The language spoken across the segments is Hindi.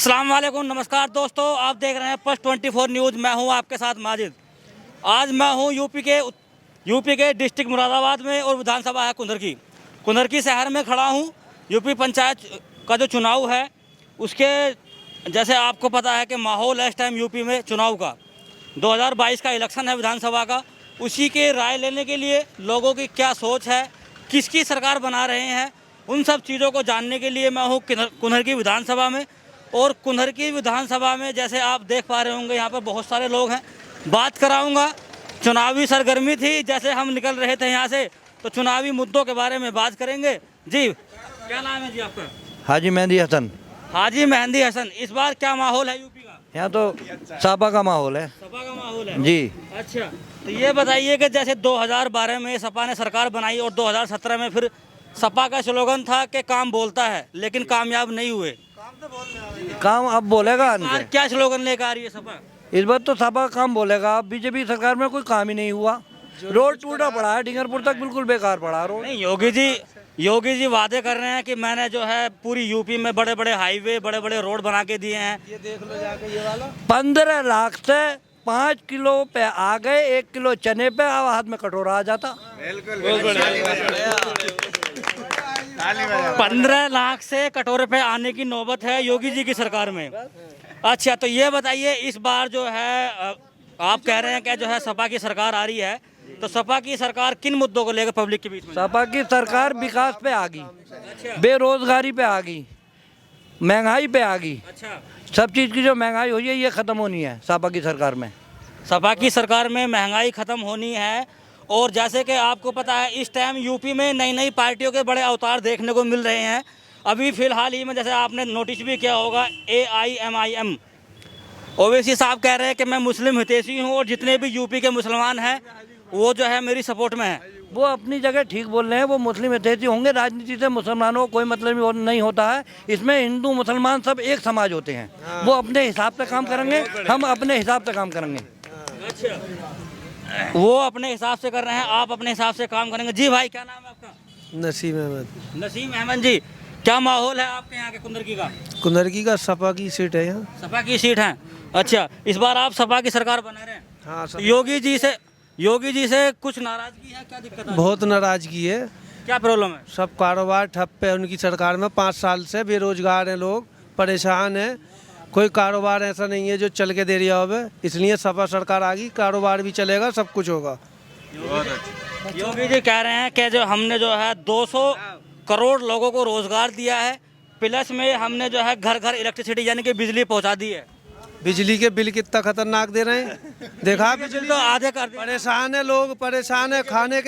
अस्सलाम वालेकुम, नमस्कार दोस्तों, आप देख रहे हैं फर्स्ट 24 न्यूज़। मैं हूं आपके साथ माजिद। आज मैं हूं यूपी के डिस्ट्रिक्ट मुरादाबाद में और विधानसभा है कुंदरकी शहर में खड़ा हूं। यूपी पंचायत का जो चुनाव है उसके जैसे आपको पता है कि माहौल है इस टाइम यूपी में चुनाव का। 2022 का इलेक्शन है विधानसभा का। उसी के राय लेने के लिए लोगों की क्या सोच है, किसकी सरकार बना रहे हैं, उन सब चीज़ों को जानने के लिए मैं हूँ कुंदरकी विधानसभा में। और कुंदरकी विधानसभा में जैसे आप देख पा रहे होंगे यहाँ पर बहुत सारे लोग हैं। बात कराऊंगा, चुनावी सरगर्मी थी, जैसे हम निकल रहे थे यहाँ से तो चुनावी मुद्दों के बारे में बात करेंगे। जी, क्या नाम है जी आपका? हाजी मेहंदी हसन। हाजी मेहंदी हसन, इस बार क्या माहौल है यूपी का? यहाँ तो सपा का माहौल है। सपा का माहौल है जी। अच्छा, तो ये बताइए कि जैसे 2012 में सपा ने सरकार बनाई और 2017 में फिर सपा का स्लोगन था कि काम बोलता है, लेकिन कामयाब नहीं हुए। काम अब बोलेगा आज क्या स्लोगन लेकर आ रही है सपा? इस बार तो सपा काम बोलेगा। अब बीजेपी सरकार में कोई काम ही नहीं हुआ। रोड टूटा पड़ा है, डिंगरपुर तक बिल्कुल बेकार पड़ा रोड। नहीं, योगी जी वादे कर रहे हैं कि मैंने जो है पूरी यूपी में बड़े बड़े हाईवे, बड़े बड़े रोड बना के दिए हैं। ये देख लो जाके ये वाला 15 लाख से 5 किलो पे आ गए। 1 किलो चने पे अब हाथ में कटोरा आ जाता। 15 लाख से कटोरे पे आने की नौबत है योगी जी की सरकार में। अच्छा, तो ये बताइए इस बार जो है आप कह रहे हैं कि जो है सपा की सरकार आ रही है, तो सपा की सरकार किन मुद्दों को लेकर पब्लिक के बीच में? सपा की सरकार विकास पे आ गई, बेरोजगारी पे आ गई, महंगाई पे आ गई। अच्छा, सब चीज़ की जो महंगाई हुई है ये ख़त्म होनी है सपा की सरकार में। सपा की सरकार में महंगाई ख़त्म होनी है। और जैसे कि आपको पता है इस टाइम यूपी में नई नई पार्टियों के बड़े अवतार देखने को मिल रहे हैं। अभी फ़िलहाल ही में जैसे आपने नोटिस भी किया होगा, AIMIM ओवैसी साहब कह रहे हैं कि मैं मुस्लिम हितैषी हूँ और जितने भी यूपी के मुसलमान हैं वो जो है मेरी सपोर्ट में है। वो अपनी जगह ठीक बोल रहे हैं। वो मुस्लिम हितैषी होंगे, राजनीति से मुसलमानों को कोई मतलब नहीं होता है। इसमें हिंदू मुसलमान सब एक समाज होते हैं। वो अपने हिसाब से काम करेंगे, हम अपने हिसाब से काम करेंगे। अच्छा, वो अपने हिसाब से कर रहे हैं, आप अपने हिसाब से काम करेंगे। जी भाई, क्या नाम है आपका? नसीम अहमद। नसीम अहमद जी, क्या माहौल है आपके यहाँ के कुंदरकी का? कुंदरकी का सपा की सीट है यहाँ। सपा की सीट है। अच्छा, इस बार आप सपा की सरकार बना रहे हैं। हाँ, तो योगी जी से कुछ नाराजगी है, क्या दिक्कत है? बहुत नाराजगी है। क्या प्रॉब्लम है? सब कारोबार ठप है उनकी सरकार में। 5 साल से बेरोजगार हैं लोग, परेशान हैं। कोई कारोबार ऐसा नहीं है जो चल के दे रहा हो, इसलिए सपा सरकार आ गई। कारोबार भी चलेगा, सब कुछ होगा। योगी जी कह रहे हैं कि जो हमने जो है 200 करोड़ लोगों को रोजगार दिया है, प्लस में हमने जो है घर घर इलेक्ट्रिसिटी यानी कि बिजली पहुंचा दी है। बिजली के बिल कितना खतरनाक दे रहे हैं, देखा? बिजली तो आधे कर दिए। परेशान है लोग, परेशान है। खाने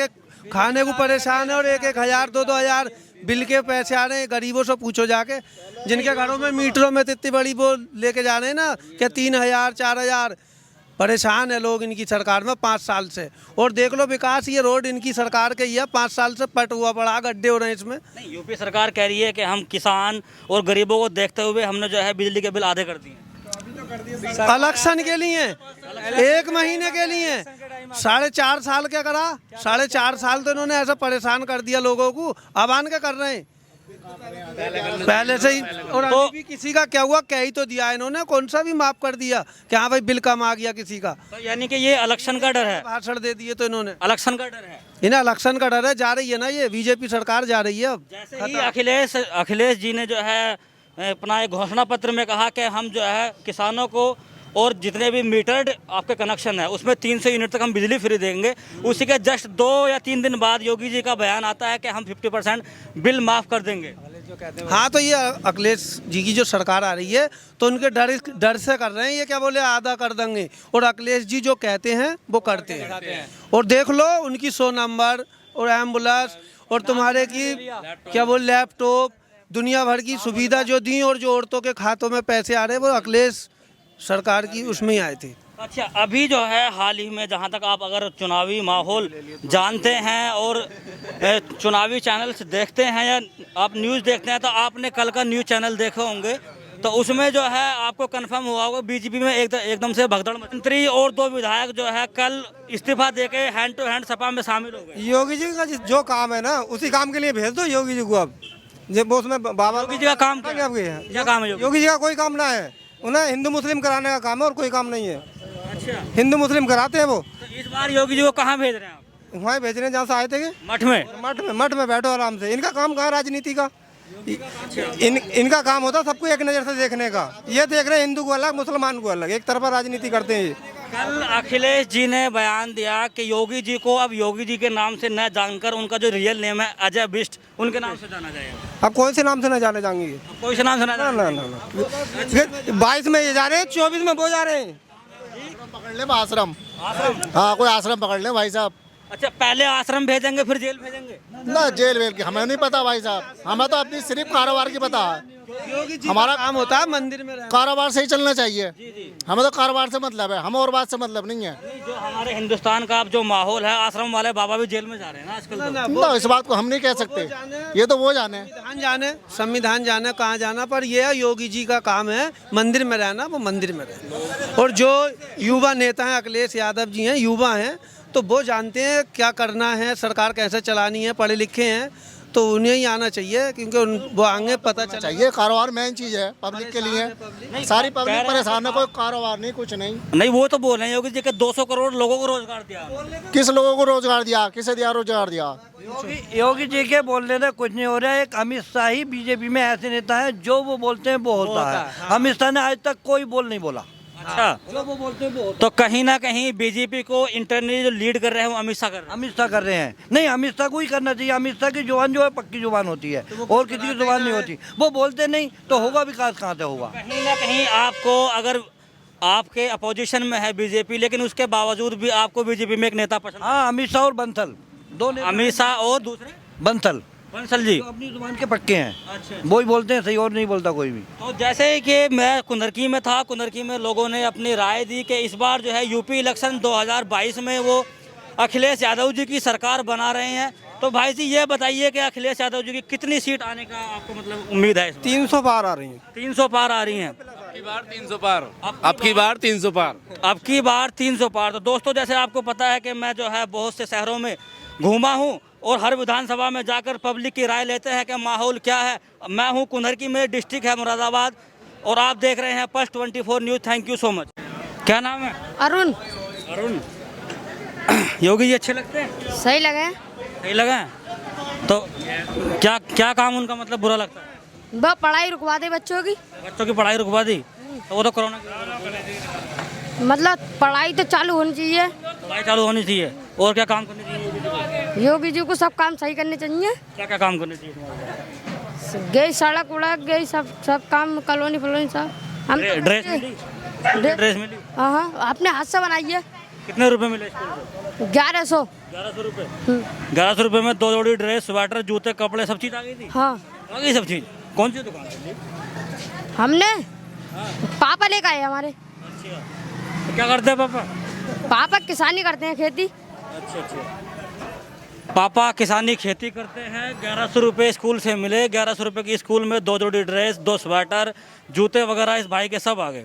को परेशान है। और 1-1 हज़ार 2-2 हज़ार बिल के पैसे आ रहे हैं। गरीबों से पूछो जाके, जिनके घरों में मीटरों में इतनी बड़ी वो लेके जा रहे हैं ना क्या 3,000 4,000। परेशान है लोग इनकी सरकार में 5 साल से। और देख लो विकास, ये रोड इनकी सरकार के ही है। 5 साल से पट हुआ पड़ा, गड्ढे हो रहे हैं इसमें। नहीं, यूपी सरकार कह रही है कि हम किसान और गरीबों को देखते हुए हमने जो है बिजली के बिल आधे कर दिए। इलेक्शन के लिए 1 महीने के लिए 4.5 साल क्या करा? 4.5 साल तो इन्होंने ऐसा परेशान कर दिया लोगों को। अब आन क्या कर रहे हैं पहले से ही। और अभी भी किसी का क्या हुआ, कह ही तो दिया इन्होंने। कौन सा भी माफ कर दिया कि हाँ भाई बिल कम आ गया किसी का। तो यानी कि ये इलेक्शन का डर है, भाषण दे दिए तो इन्होंने। इलेक्शन का डर है। इन्हें इलेक्शन का डर है। जा रही है ना ये बीजेपी सरकार, जा रही है अब। जैसे ही अखिलेश जी ने जो है अपना एक घोषणा पत्र में कहा कि हम जो है किसानों को और जितने भी मीटर्ड आपके कनेक्शन है उसमें 300 यूनिट तक हम बिजली फ्री देंगे। उसी के जस्ट 2 या 3 दिन बाद योगी जी का बयान आता है कि हम 50% बिल माफ़ कर देंगे। हाँ, तो ये अखिलेश जी की जो सरकार आ रही है तो उनके डर से कर रहे हैं। ये क्या बोले आधा कर देंगे, और अखिलेश जी जो कहते हैं वो करते हैं। और देख लो उनकी 100 नंबर और एम्बुलेंस और तुम्हारे की क्या बोल लैपटॉप, दुनिया भर की सुविधा जो दी, और जो औरतों के खातों में पैसे आ रहे हैं वो अखिलेश सरकार की उसमें ही आए थे। अच्छा, अभी जो है हाल ही में जहाँ तक आप अगर चुनावी माहौल जानते हैं और चुनावी चैनल्स देखते हैं या आप न्यूज़ देखते हैं, तो आपने कल का न्यूज़ चैनल देखे होंगे, तो उसमें जो है आपको कंफर्म हुआ होगा बीजेपी में एकदम से भगदड़। मंत्री और 2 विधायक जो है कल इस्तीफा देके हैंड टू हैंड सपा में शामिल हो गए। योगी जी का जो काम है ना उसी काम के लिए भेज दो योगी जी को। अब जब वो उसमें बाबा योगी जी का काम क्या है? क्या काम है योगी? योगी जी का कोई काम ना है, उन्हें हिंदू मुस्लिम कराने का काम है और कोई काम नहीं है। अच्छा, हिंदू मुस्लिम कराते हैं वो। तो इस बार योगी जी को कहाँ भेज रहे हैं आप? वहाँ भेज रहे हैं जहाँ से आए थे। मठ में। मठ में बैठो आराम से। इनका काम कहाँ राजनीति का? इनका काम होता सबको एक नज़र से देखने का। ये देख रहे हैं हिंदू को अलग, मुसलमान को अलग, एक तरफा राजनीति करते हैं ये। कल अखिलेश जी ने बयान दिया कि योगी जी को अब योगी जी के नाम से न जानकर उनका जो रियल नेम है अजय बिष्ट, उनके नाम से जाना जाएगा। अब कौन से नाम से ना जाने जाएंगे? अब कोई से नाम से ना ना जाना ना ना। 22 में ये जा रहे हैं, 24 में वो जा रहे हैं। पकड़ ले आश्रम, आश्रम। हाँ कोई आश्रम पकड़ ले भाई साहब। अच्छा, पहले आश्रम भेजेंगे फिर जेल भेजेंगे? ना जेल वेल की हमें नहीं पता भाई साहब, हमें तो अपनी सिर्फ कारोबार की पता है। योगी जी हमारा का काम होता है मंदिर में रहना। कारोबार से ही चलना चाहिए। हमें तो कारोबार से मतलब है, हमें और बात से मतलब नहीं है। जो हमारे हिंदुस्तान का अब जो माहौल है, आश्रम वाले बाबा भी जेल में जा रहे हैं ना आजकल तो। ना इस बात को हम नहीं कह सकते, ये तो वो जाने। संविधान जाने कहाँ जाना, पर यह योगी जी का काम है मंदिर में रहना, वो मंदिर में रहना। और जो युवा नेता हैं, अखिलेश यादव जी हैं, युवा हैं, तो वो जानते हैं क्या करना है, सरकार कैसे चलानी है, पढ़े लिखे हैं, तो उन्हें ही आना चाहिए, क्योंकि वो आगे पता चला चाहिए। कारोबार मेन चीज है पब्लिक के लिए। सारी पब्लिक परेशान है, कोई कारोबार नहीं, कुछ नहीं। नहीं, वो तो बोल रहे हैं योगी जी के 200 करोड़ लोगों को रोजगार दिया। किस लोगों को रोजगार दिया, किसे दिया रोजगार दिया? योगी जी के बोलने से कुछ नहीं हो रहा है। एक अमित शाह ही बीजेपी में ऐसे नेता है, जो वो बोलते हैं वो होता है। अमित शाह ने आज तक कोई बोल नहीं बोला। अच्छा, जो वो बोलते हैं वो होता तो कहीं ना कहीं बीजेपी को इंटरनली जो लीड कर रहे हैं वो अमित शाह कर रहे है। अमित शाह कर रहे हैं। नहीं, अमित शाह को ही करना चाहिए। अमित शाह की जुबान जो है पक्की जुबान होती है, और किसी की जुबान नहीं होती। वो बोलते नहीं तो होगा विकास कहाँ से होगा? हैं। कहीं ना कहीं आपको, अगर आपके अपोजिशन में है बीजेपी, लेकिन उसके बावजूद भी आपको बीजेपी में एक नेता पसंद है। हाँ, अमित शाह और बंसल, दो नेता। अमित शाह और दूसरे बंसल बंसल जी। जो अपनी जुबान के पक्के हैं, अच्छा, वो ही बोलते हैं, सही और नहीं बोलता कोई भी। तो जैसे कि मैं कुंदरकी में था, कुंदरकी में लोगों ने अपनी राय दी कि इस बार जो है यूपी इलेक्शन 2022 में वो अखिलेश यादव जी की सरकार बना रहे हैं। तो भाई जी ये बताइए कि अखिलेश यादव जी की कितनी सीट आने का आपको मतलब उम्मीद है? 300 पार आ रही है। 300 पार आ रही हैं। अब की बार 300 पार। अब की बार 300 पार। अब की बार 300 पार। तो दोस्तों, जैसे आपको पता है कि मैं जो है बहुत से शहरों में घूमा हूँ और हर विधानसभा में जाकर पब्लिक की राय लेते हैं कि माहौल क्या है। मैं हूँ कुंदरकी में, डिस्ट्रिक्ट है मुरादाबाद, और आप देख रहे हैं pulse 24 news. Thank you so much. क्या नाम है? अरुण। अरुण। योगी जी अच्छे लगते हैं? सही लगे? सही लगे हैं। तो क्या क्या काम उनका मतलब बुरा लगता है? वह पढ़ाई रुकवा दे बच्चों की। बच्चों की पढ़ाई रुकवा दी? तो वो तो कोरोना की मतलब पढ़ाई तो चालू होनी चाहिए। पढ़ाई चालू होनी चाहिए। और क्या काम करने चाहिए? योगी जी को सब काम सही करने चाहिए। क्या क्या काम करने चाहिए? गई सड़क उड़क गई, सब काम, कॉलोनी फलोनी सब। हम तो ड्रेस मिली? ड्रेस मिली? हाँ, अपने हाथ से बनाइए। कितने रुपए मिले स्कूल से? 1100। 1100 रुपये। 1100 रुपये में 2 जोड़ी ड्रेस, स्वेटर, जूते, कपड़े, सब चीज़ आ गई थी? हाँ, आ गई सब चीज़। कौन सी दुकान से ली? हमने पापा लेकर आए हमारे। अच्छा, तो क्या करते हैं पापा? पापा किसानी करते हैं, खेती। अच्छा अच्छा। पापा किसानी खेती करते हैं। 1100 रुपये स्कूल से मिले। 1100 रुपये की स्कूल में 2 जोड़ी ड्रेस, 2 स्वेटर, जूते वगैरह इस भाई के सब आ गए।